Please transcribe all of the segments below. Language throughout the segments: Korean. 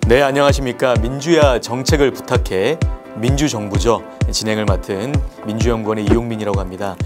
네, 안녕하십니까. 민주야 정책을 부탁해 민주정부죠. 진행을 맡은 민주연구원의 이용민이라고 합니다.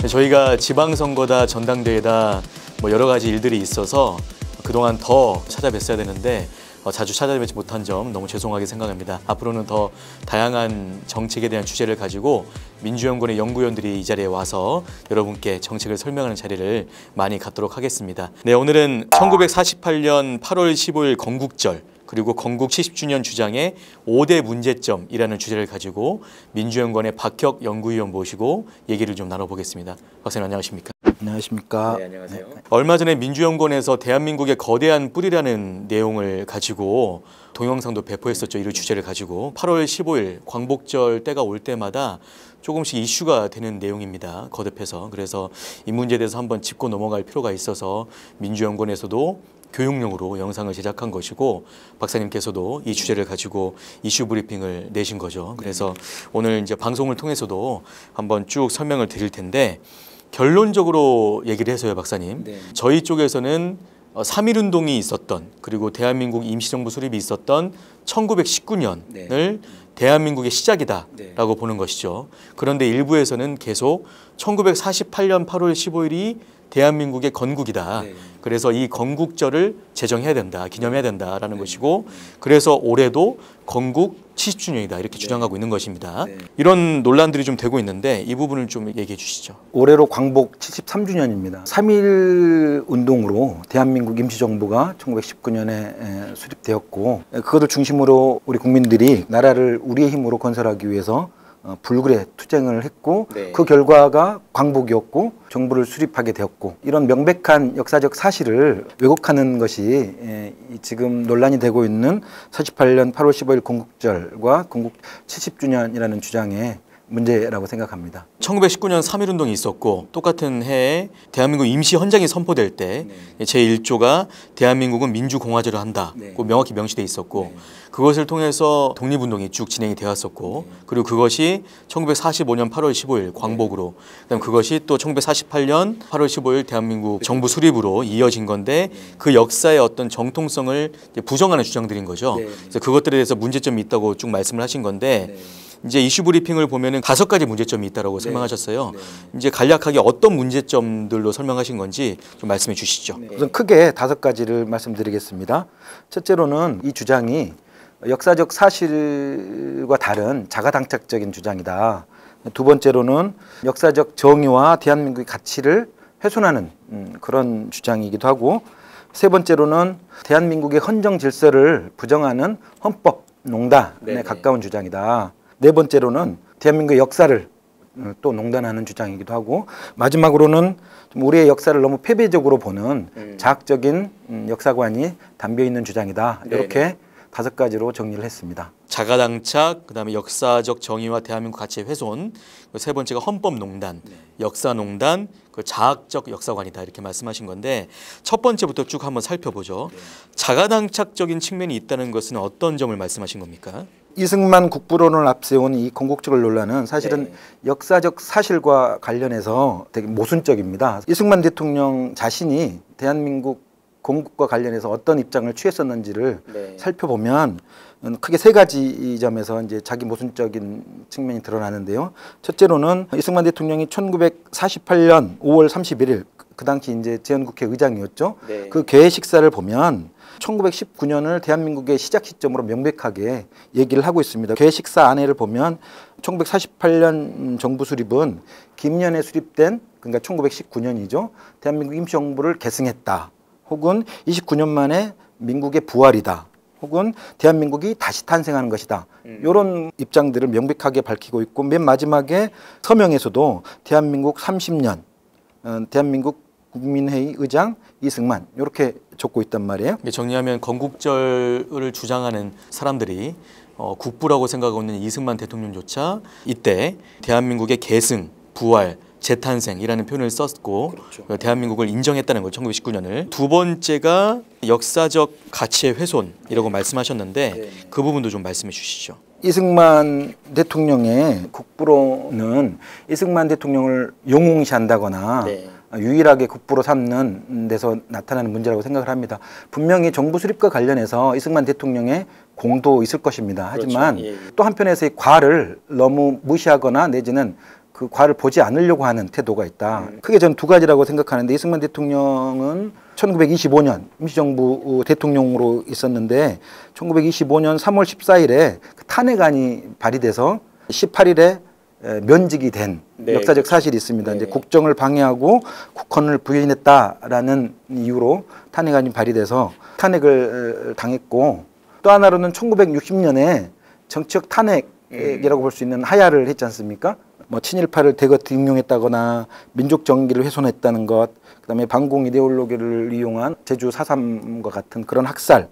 저희가 지방선거다 전당대회다 여러 가지 일들이 있어서 그동안 더 찾아뵀어야 되는데 자주 찾아뵙지 못한 점 너무 죄송하게 생각합니다. 앞으로는 더 다양한 정책에 대한 주제를 가지고 민주연구원의 연구위원들이 이 자리에 와서 여러분께 정책을 설명하는 자리를 많이 갖도록 하겠습니다. 네, 오늘은 1948년 8월 15일 건국절 그리고 건국 70주년 주장의 5대 문제점이라는 주제를 가지고 민주연구원의 박혁 연구위원 모시고 얘기를 좀 나눠보겠습니다. 박사님 안녕하십니까? 안녕하십니까? 네, 안녕하세요. 얼마 전에 민주연구원에서 대한민국의 거대한 뿌리라는 내용을 가지고 동영상도 배포했었죠. 이 주제를 가지고 8월 15일 광복절 때가 올 때마다 조금씩 이슈가 되는 내용입니다. 거듭해서. 그래서 이 문제에 대해서 한번 짚고 넘어갈 필요가 있어서 민주연구원에서도 교육용으로 영상을 제작한 것이고 박사님께서도 이 주제를 가지고 이슈 브리핑을 내신 거죠. 그래서 오늘 이제 방송을 통해서도 한번 쭉 설명을 드릴 텐데 결론적으로 얘기를 해서요, 박사님. 네. 저희 쪽에서는 3.1운동이 있었던 그리고 대한민국 임시정부 수립이 있었던 1919년을 네. 대한민국의 시작이다라고 네. 보는 것이죠. 그런데 일부에서는 계속 1948년 8월 15일이 대한민국의 건국이다. 네. 그래서 이 건국절을 제정해야 된다, 기념해야 된다라는 네. 것이고 그래서 올해도 건국 70주년이다 이렇게 네. 주장하고 있는 것입니다. 네. 이런 논란들이 좀 되고 있는데 이 부분을 좀 얘기해 주시죠. 올해로 광복 73주년입니다. 3.1 운동으로 대한민국 임시정부가 1919년에 수립되었고 그것을 중심으로 우리 국민들이 나라를 우리의 힘으로 건설하기 위해서 불굴의 투쟁을 했고 네. 그 결과가 광복이었고 정부를 수립하게 되었고 이런 명백한 역사적 사실을 왜곡하는 것이 지금 논란이 되고 있는 48년 8월 15일 건국절과 건국 70주년이라는 주장의 문제라고 생각합니다. 1919년 3.1운동이 있었고 똑같은 해에 대한민국 임시헌장이 선포될 때 네. 제1조가 대한민국은 민주공화제를 한다. 네. 명확히 명시돼 있었고 네. 그것을 통해서 독립운동이 쭉 진행이 되었었고 네. 그리고 그것이 1945년 8월 15일 광복으로 그다음 그것이 또 1948년 8월 15일 대한민국 정부 수립으로 이어진 건데 네. 그 역사의 어떤 정통성을 부정하는 주장들인 거죠. 네. 그래서 그것들에 대해서 문제점이 있다고 쭉 말씀을 하신 건데 네. 이제 이슈 브리핑을 보면은 5가지 문제점이 있다라고 네. 설명하셨어요. 네. 이제 간략하게 어떤 문제점들로 설명하신 건지 좀 말씀해 주시죠. 네. 우선 크게 5가지를 말씀드리겠습니다. 첫째로는 이 주장이 역사적 사실과 다른 자가당착적인 주장이다. 두 번째로는 역사적 정의와 대한민국의 가치를 훼손하는 그런 주장이기도 하고 세 번째로는 대한민국의 헌정 질서를 부정하는 헌법 농단에 네. 가까운 주장이다. 네 번째로는 대한민국의 역사를 또 농단하는 주장이기도 하고 마지막으로는 좀 우리의 역사를 너무 폐배적으로 보는 자학적인 역사관이 담겨 있는 주장이다. 이렇게 5가지로 정리를 했습니다. 자가당착, 그다음에 역사적 정의와 대한민국 가치의 훼손, 세 번째가 헌법농단, 네. 역사농단, 그 자학적 역사관이다 이렇게 말씀하신 건데 첫 번째부터 쭉 한번 살펴보죠. 네. 자가당착적인 측면이 있다는 것은 어떤 점을 말씀하신 겁니까? 이승만 국부론을 앞세운 이 건국절 논란은 사실은 네. 역사적 사실과 관련해서 되게 모순적입니다. 이승만 대통령 자신이 대한민국 건국과 관련해서 어떤 입장을 취했었는지를 네. 살펴보면 크게 3가지 점에서 이제 자기 모순적인 측면이 드러나는데요. 첫째로는 이승만 대통령이 1948년 5월 31일 그 당시 이제 재헌국회 의장이었죠. 네. 그 개회 식사를 보면 1919년을 대한민국의 시작 시점으로 명백하게 얘기를 하고 있습니다. 개회 식사 안에를 보면 1948년 정부 수립은 김년에 수립된 그러니까 1919년이죠. 대한민국 임시정부를 계승했다. 혹은 29년 만에 민국의 부활이다. 혹은 대한민국이 다시 탄생하는 것이다. 이런 입장들을 명백하게 밝히고 있고 맨 마지막에 서명에서도 대한민국 30년, 대한민국 국민회의 의장 이승만 이렇게 적고 있단 말이에요. 정리하면 건국절을 주장하는 사람들이 국부라고 생각하고 있는 이승만 대통령조차 이때 대한민국의 계승, 부활, 재탄생이라는 표현을 썼고 그렇죠. 대한민국을 인정했다는 거예요. 1919년을. 두 번째가 역사적 가치의 훼손이라고 말씀하셨는데 네. 그 부분도 좀 말씀해 주시죠. 이승만 대통령의 국부로는 이승만 대통령을 용웅시한다거나 네. 유일하게 국부로 삼는 데서 나타나는 문제라고 생각을 합니다. 분명히 정부 수립과 관련해서 이승만 대통령의 공도 있을 것입니다. 하지만 그렇죠. 예, 예. 또 한편에서 이 과를 너무 무시하거나 내지는 그 과를 보지 않으려고 하는 태도가 있다. 크게 저는 두 가지라고 생각하는데 이승만 대통령은 1925년 임시정부 대통령으로 있었는데 1925년 3월 14일에 탄핵안이 발의돼서 18일에 면직이 된 네. 역사적 사실이 있습니다. 네. 이제 국정을 방해하고 국헌을 부인했다라는 이유로 탄핵안이 발의돼서 탄핵을 당했고 또 하나로는 1960년에 정치적 탄핵이라고 볼 수 있는 하야를 했지 않습니까? 뭐 친일파를 대거 등용했다거나 민족 정기를 훼손했다는 것, 그다음에 반공 이데올로기를 이용한 제주 4.3과 같은 그런 학살,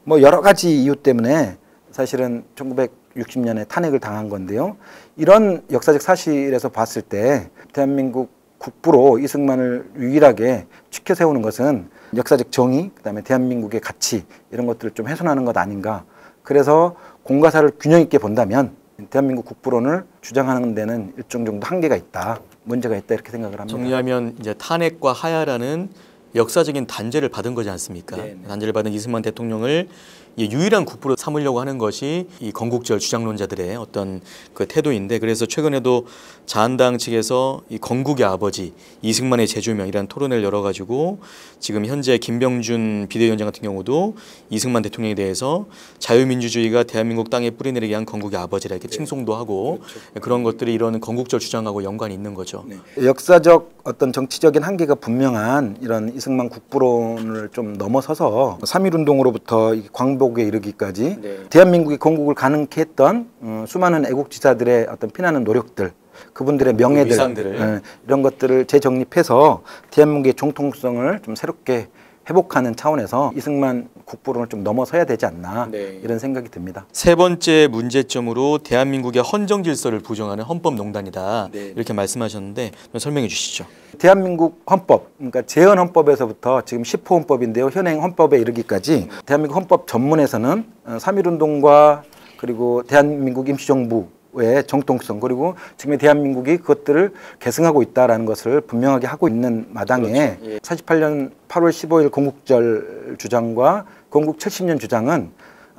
뭐 여러 가지 이유 때문에 사실은 1960년에 탄핵을 당한 건데요. 이런 역사적 사실에서 봤을 때 대한민국 국부로 이승만을 유일하게 지켜 세우는 것은 역사적 정의, 그다음에 대한민국의 가치 이런 것들을 좀 훼손하는 것 아닌가. 그래서 공과사를 균형 있게 본다면 대한민국 국부론을 주장하는 데는 일정 정도 한계가 있다, 문제가 있다 이렇게 생각을 합니다. 정리하면 이제 탄핵과 하야라는 역사적인 단죄를 받은 거지 않습니까? 네. 단죄를 받은 이승만 대통령을 유일한 국부로 삼으려고 하는 것이 이 건국절 주장론자들의 어떤 그 태도인데, 그래서 최근에도 자한당 측에서 이 건국의 아버지 이승만의 재조명이라는 토론을 열어가지고 지금 현재 김병준 비대위원장 같은 경우도 이승만 대통령에 대해서 자유민주주의가 대한민국 땅에 뿌리내리게 한 건국의 아버지라 이렇게 칭송도 하고, 그렇죠. 그런 것들이 이런 건국절 주장하고 연관이 있는 거죠. 네. 역사적 어떤 정치적인 한계가 분명한 이런 이승만 국부론을 좀 넘어서서 3.1운동으로부터 광복에 이르기까지 네. 대한민국이 건국을 가능케 했던 수많은 애국지사들의 어떤 피나는 노력들, 그분들의 명예들, 위상들을. 이런 것들을 재정립해서 대한민국의 정통성을 좀 새롭게 회복하는 차원에서 이승만 국부론을 좀 넘어서야 되지 않나, 네. 이런 생각이 듭니다. 세 번째 문제점으로 대한민국의 헌정 질서를 부정하는 헌법농단이다. 네. 이렇게 말씀하셨는데 좀 설명해 주시죠. 대한민국 헌법, 그러니까 재헌 헌법에서부터 지금 10호 헌법인데요. 현행 헌법에 이르기까지 대한민국 헌법 전문에서는 3.1운동과 그리고 대한민국 임시정부의 정통성, 그리고 지금의 대한민국이 그것들을 계승하고 있다는 것을 분명하게 하고 있는 마당에, 그렇죠. 예. 48년 8월 15일 건국절 주장과 건국 70년 주장은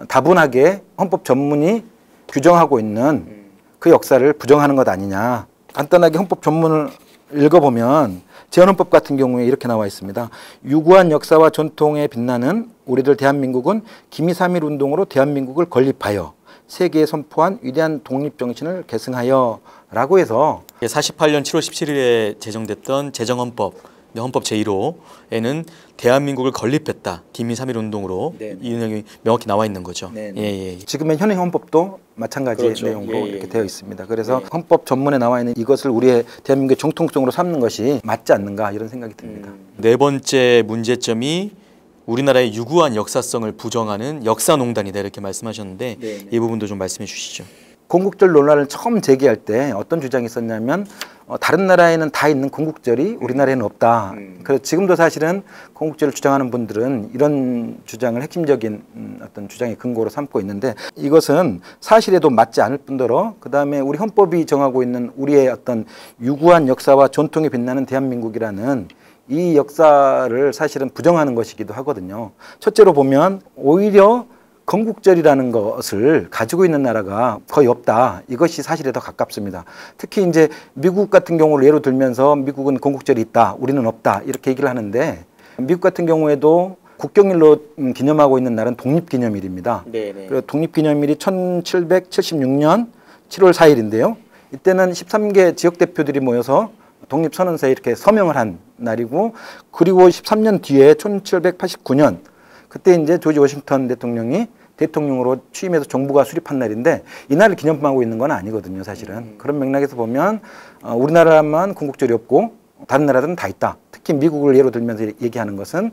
다분하게 헌법 전문이 규정하고 있는 그 역사를 부정하는 것 아니냐. 간단하게 헌법 전문을 읽어보면 재헌헌법 같은 경우에 이렇게 나와 있습니다. 유구한 역사와 전통에 빛나는 우리들 대한민국은 기미 3.1운동으로 대한민국을 건립하여 세계에 선포한 위대한 독립정신을 계승하여 라고 해서 48년 7월 17일에 제정됐던 제정헌법, 헌법 제1호에는 대한민국을 건립했다. 기미 3.1운동으로 네. 이 내용이 명확히 나와 있는 거죠. 네, 네. 예, 예. 지금의 현행 헌법도 마찬가지의 그렇죠. 내용으로 예, 예, 이렇게 예. 되어 있습니다. 그래서 네. 헌법 전문에 나와 있는 이것을 우리의 대한민국의 정통성으로 삼는 것이 맞지 않는가, 이런 생각이 듭니다. 네 번째 문제점이 우리나라의 유구한 역사성을 부정하는 역사농단이다 이렇게 말씀하셨는데, 네, 네. 이 부분도 좀 말씀해 주시죠. 건국절 논란을 처음 제기할 때 어떤 주장이 있었냐면 다른 나라에는 다 있는 건국절이 우리나라에는 없다. 그래서 지금도 사실은 건국절을 주장하는 분들은 이런 주장을 핵심적인 어떤 주장의 근거로 삼고 있는데, 이것은 사실에도 맞지 않을 뿐더러 그다음에 우리 헌법이 정하고 있는 우리의 어떤 유구한 역사와 전통에 빛나는 대한민국이라는 이 역사를 사실은 부정하는 것이기도 하거든요. 첫째로 보면 오히려 건국절이라는 것을 가지고 있는 나라가 거의 없다. 이것이 사실에 더 가깝습니다. 특히 이제 미국 같은 경우를 예로 들면서 미국은 건국절이 있다, 우리는 없다, 이렇게 얘기를 하는데, 미국 같은 경우에도 국경일로 기념하고 있는 날은 독립기념일입니다. 네네. 그리고 독립기념일이 1776년 7월 4일인데요. 이때는 13개 지역 대표들이 모여서 독립선언서에 이렇게 서명을 한 날이고, 그리고 13년 뒤에 1789년 그때 이제 조지 워싱턴 대통령이 대통령으로 취임해서 정부가 수립한 날인데, 이 날을 기념하고 있는 건 아니거든요, 사실은. 그런 맥락에서 보면 우리나라만 건국절이 없고 다른 나라들은 다 있다. 특히 미국을 예로 들면서 얘기하는 것은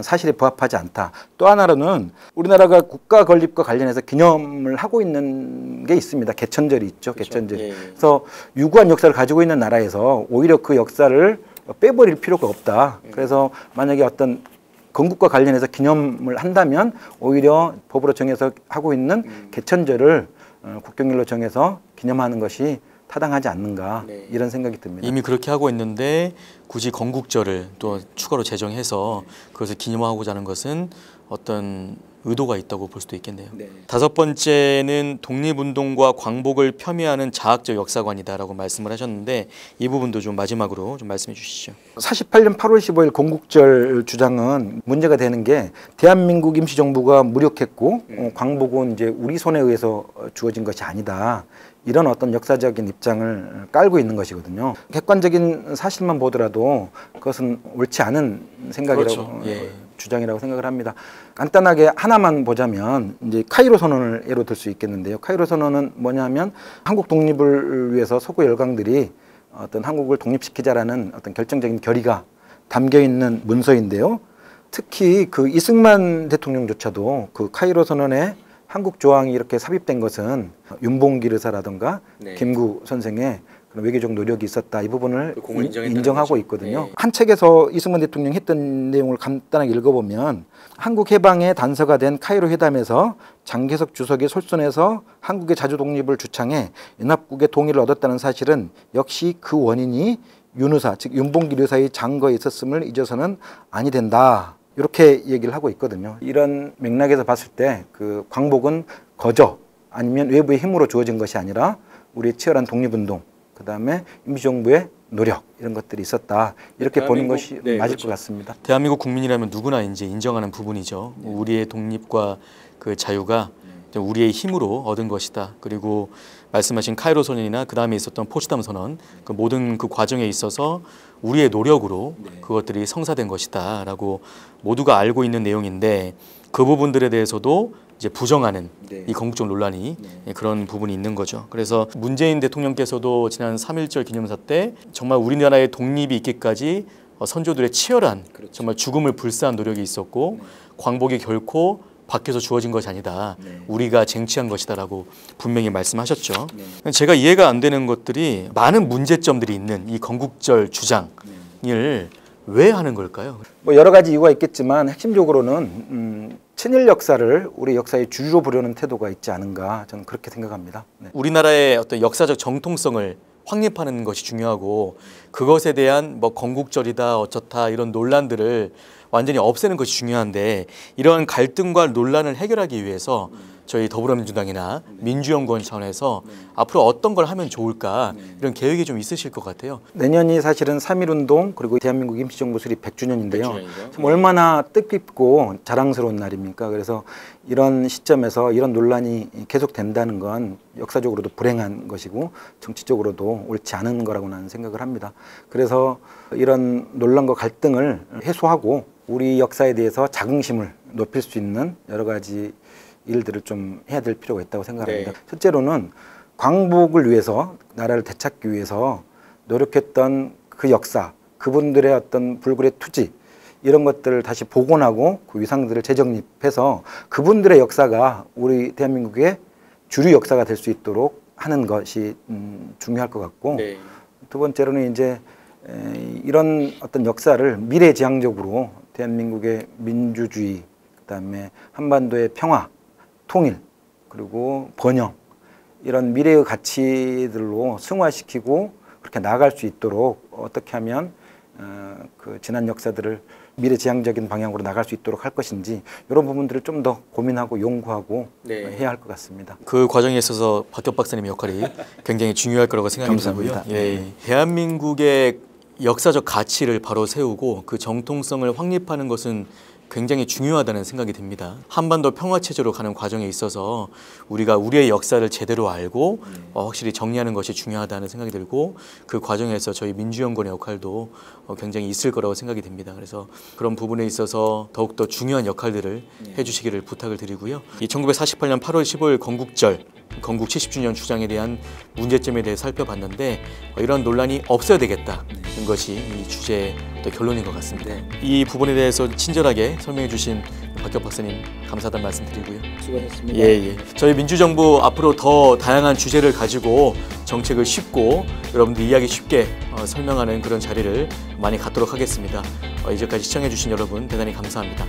사실에 부합하지 않다. 또 하나로는 우리나라가 국가 건립과 관련해서 기념을 하고 있는 게 있습니다. 개천절이 있죠, 그렇죠. 개천절. 예, 예. 그래서 유구한 역사를 가지고 있는 나라에서 오히려 그 역사를 빼버릴 필요가 없다. 그래서 만약에 어떤 건국과 관련해서 기념을 한다면 오히려 법으로 정해서 하고 있는 개천절을 국경일로 정해서 기념하는 것이 타당하지 않는가, 네. 이런 생각이 듭니다. 이미 그렇게 하고 있는데 굳이 건국절을 또 추가로 제정해서 그것을 기념하고자 하는 것은 어떤 의도가 있다고 볼 수도 있겠네요. 네. 다섯 번째는 독립운동과 광복을 폄훼하는 자학적 역사관이다라고 말씀을 하셨는데 이 부분도 좀 마지막으로 좀 말씀해 주시죠. 48년 8월 15일 건국절 주장은 문제가 되는 게 대한민국 임시정부가 무력했고 광복은 이제 우리 손에 의해서 주어진 것이 아니다. 이런 어떤 역사적인 입장을 깔고 있는 것이거든요. 객관적인 사실만 보더라도 그것은 옳지 않은 생각이라고 그렇죠. 예. 주장이라고 생각을 합니다. 간단하게 하나만 보자면 이제 카이로 선언을 예로 들 수 있겠는데요. 카이로 선언은 뭐냐면 한국 독립을 위해서 서구 열강들이 어떤 한국을 독립시키자라는 어떤 결정적인 결의가 담겨 있는 문서인데요. 특히 그 이승만 대통령조차도 그 카이로 선언에 한국 조항이 이렇게 삽입된 것은 윤봉길 의사라든가 네. 김구 선생의 그런 외교적 노력이 있었다. 이 부분을 그 공을 인정했다는 인정하고 거죠. 있거든요. 네. 한 책에서 이승만 대통령이 했던 내용을 간단하게 읽어보면 한국 해방의 단서가 된 카이로 회담에서 장개석 주석이 솔선해서 한국의 자주 독립을 주창해 연합국의 동의를 얻었다는 사실은 역시 그 원인이 윤 의사, 즉 윤봉길 의사의 장거에 있었음을 잊어서는 아니 된다. 이렇게 얘기를 하고 있거든요. 이런 맥락에서 봤을 때 그 광복은 거저 아니면 외부의 힘으로 주어진 것이 아니라 우리의 치열한 독립운동, 그 다음에 임시정부의 노력 이런 것들이 있었다. 이렇게 보는 것이 맞을 그렇죠. 것 같습니다. 대한민국 국민이라면 누구나 이제 인정하는 부분이죠. 우리의 독립과 그 자유가 우리의 힘으로 얻은 것이다. 그리고 말씀하신 카이로 선언이나 그 다음에 있었던 포츠담 선언, 그 모든 그 과정에 있어서 우리의 노력으로 그것들이 성사된 것이다라고 모두가 알고 있는 내용인데 그 부분들에 대해서도 이제 부정하는 이 건국적 논란이 그런 부분이 있는 거죠. 그래서 문재인 대통령께서도 지난 3.1절 기념사 때 정말 우리나라의 독립이 있기까지 선조들의 치열한 정말 죽음을 불사한 노력이 있었고 광복이 결코 밖에서 주어진 것이 아니다. 우리가 쟁취한 것이다라고 분명히 말씀하셨죠. 제가 이해가 안 되는 것들이 많은 문제점들이 있는 이 건국절 주장을 왜 하는 걸까요? 뭐 여러 가지 이유가 있겠지만 핵심적으로는 친일 역사를 우리 역사의 주류로 보려는 태도가 있지 않은가 저는 그렇게 생각합니다. 네. 우리나라의 어떤 역사적 정통성을 확립하는 것이 중요하고 그것에 대한 뭐 건국절이다 어쩌다 이런 논란들을 완전히 없애는 것이 중요한데 이러한 갈등과 논란을 해결하기 위해서 저희 더불어민주당이나 민주연구원 차원에서 앞으로 어떤 걸 하면 좋을까 이런 계획이 좀 있으실 것 같아요. 내년이 사실은 3.1운동 그리고 대한민국 임시정부 수립 100주년인데요. 참 얼마나 뜻깊고 자랑스러운 날입니까? 그래서 이런 시점에서 이런 논란이 계속된다는 건 역사적으로도 불행한 것이고 정치적으로도 옳지 않은 거라고 나는 생각을 합니다. 그래서 이런 논란과 갈등을 해소하고 우리 역사에 대해서 자긍심을 높일 수 있는 여러 가지 일들을 좀 해야 될 필요가 있다고 생각합니다. 첫째로는 광복을 위해서 나라를 되찾기 위해서 노력했던 그 역사, 그분들의 어떤 불굴의 투지 이런 것들을 다시 복원하고 그 위상들을 재정립해서 그분들의 역사가 우리 대한민국의 주류 역사가 될 수 있도록 하는 것이 중요할 것 같고 두 번째로는 이제 이런 어떤 역사를 미래지향적으로 대한민국의 민주주의, 그다음에 한반도의 평화, 통일, 그리고 번영 이런 미래의 가치들로 승화시키고 그렇게 나아갈 수 있도록 어떻게 하면 그 지난 역사들을 미래지향적인 방향으로 나갈 수 있도록 할 것인지 이런 부분들을 좀 더 고민하고 연구하고 해야 할 것 같습니다. 그 과정에 있어서 박격 박사님의 역할이 굉장히 중요할 거라고 생각이 들고요. 대한민국의 역사적 가치를 바로 세우고 그 정통성을 확립하는 것은 굉장히 중요하다는 생각이 듭니다. 한반도 평화체제로 가는 과정에 있어서 우리가 우리의 역사를 제대로 알고 확실히 정리하는 것이 중요하다는 생각이 들고 그 과정에서 저희 민주연구원의 역할도 굉장히 있을 거라고 생각이 됩니다. 그래서 그런 부분에 있어서 더욱더 중요한 역할들을 해주시기를 부탁을 드리고요. 이 1948년 8월 15일 건국절, 건국 70주년 주장에 대한 문제점에 대해 살펴봤는데 이런 논란이 없어야 되겠다는 것이 이 주제의 결론인 것 같습니다. 이 부분에 대해서 친절하게 설명해 주신 박격 박사님 감사하다는 말씀 드리고요. 수고하셨습니다. 저희 민주정부 앞으로 더 다양한 주제를 가지고 정책을 쉽고 여러분들 이야기 쉽게 설명하는 그런 자리를 많이 갖도록 하겠습니다. 이제까지 시청해 주신 여러분 대단히 감사합니다.